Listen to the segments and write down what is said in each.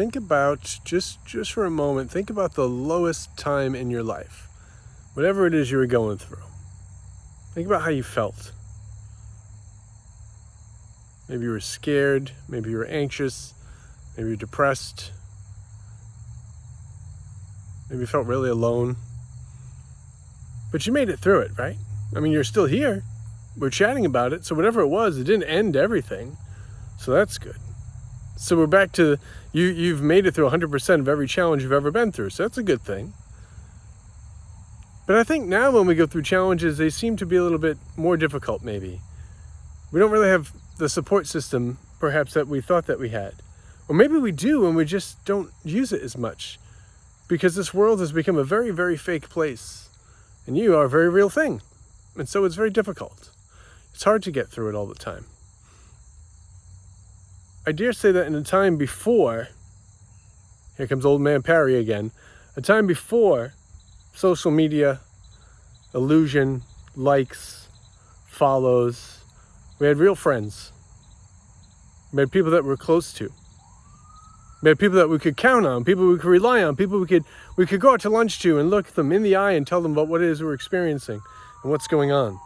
think about, just for a moment, think about the lowest time in your life. Whatever it is you were going through. Think about how you felt. Maybe you were scared, maybe you were anxious, maybe you're depressed, maybe you felt really alone. But you made it through it, right? I mean, you're still here. We're chatting about it, so whatever it was, it didn't end everything. So that's good. So we're back to, you've made it through 100% of every challenge you've ever been through, so that's a good thing. But I think now when we go through challenges, they seem to be a little bit more difficult, maybe. We don't really have the support system, perhaps, that we thought that we had. Or maybe we do, and we just don't use it as much. Because this world has become a very, very fake place. And you are a very real thing. And so it's very difficult. It's hard to get through it all the time. I dare say that in a time before, here comes old man Parry again, a time before social media, illusion, likes, follows, we had real friends. We had people that we're close to. We had people that we could count on, people we could rely on, people we could go out to lunch to and look them in the eye and tell them about what it is we're experiencing and what's going on.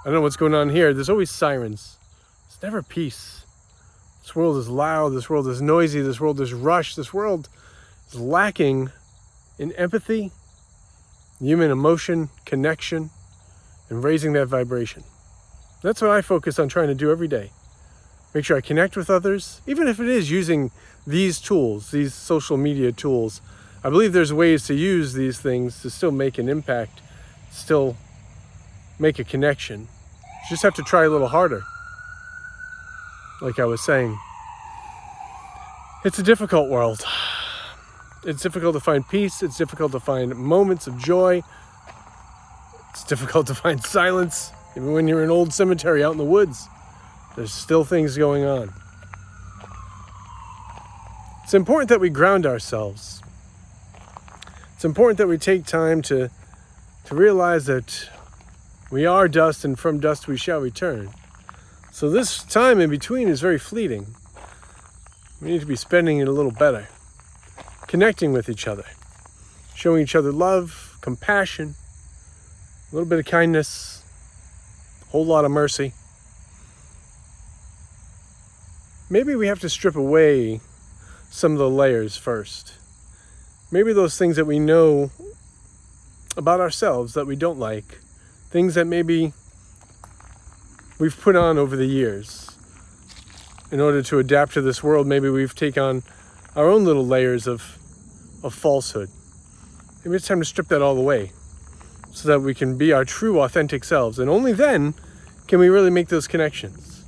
I don't know what's going on here. There's always sirens. It's never peace. This world is loud. This world is noisy. This world is rushed. This world is lacking in empathy, human emotion, connection, and raising that vibration. That's what I focus on trying to do every day. Make sure I connect with others, even if it is using these tools, these social media tools. I believe there's ways to use these things to still make an impact, still make a connection. You just have to try a little harder. Like I was saying, it's a difficult world. It's difficult to find peace. It's difficult to find moments of joy. It's difficult to find silence. Even when you're in an old cemetery out in the woods, there's still things going on. It's important that we ground ourselves. It's important that we take time to realize that we are dust and from dust we shall return. So this time in between is very fleeting. We need to be spending it a little better. Connecting with each other. Showing each other love, compassion, a little bit of kindness, a whole lot of mercy. Maybe we have to strip away some of the layers first. Maybe those things that we know about ourselves that we don't like. Things that maybe we've put on over the years. In order to adapt to this world, maybe we've taken on our own little layers of falsehood. Maybe it's time to strip that all away so that we can be our true, authentic selves. And only then can we really make those connections.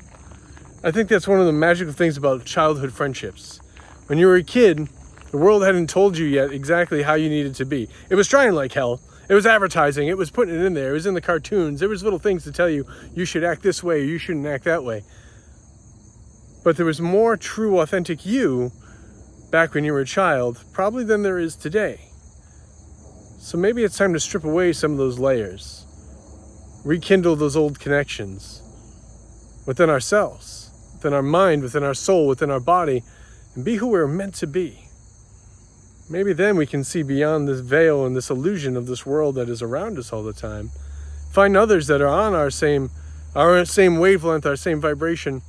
I think that's one of the magical things about childhood friendships. When you were a kid, the world hadn't told you yet exactly how you needed to be. It was trying like hell. It was advertising. It was putting it in there. It was in the cartoons. There was little things to tell you, you should act this way or you shouldn't act that way. But there was more true, authentic you back when you were a child, probably than there is today. So maybe it's time to strip away some of those layers. Rekindle those old connections within ourselves, within our mind, within our soul, within our body, and be who we're meant to be. Maybe then we can see beyond this veil and this illusion of this world that is around us all the time. Find others that are on our same wavelength, our same vibration,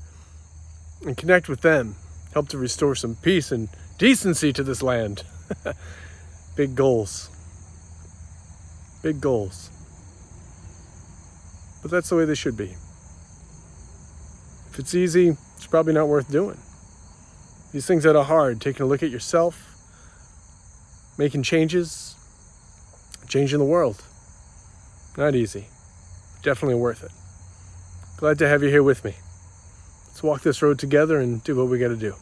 and connect with them. Help to restore some peace and decency to this land. Big goals. Big goals. But that's the way they should be. If it's easy, it's probably not worth doing. These things that are hard, taking a look at yourself, making changes, changing the world. Not easy. Definitely worth it. Glad to have you here with me. Let's walk this road together and do what we got to do.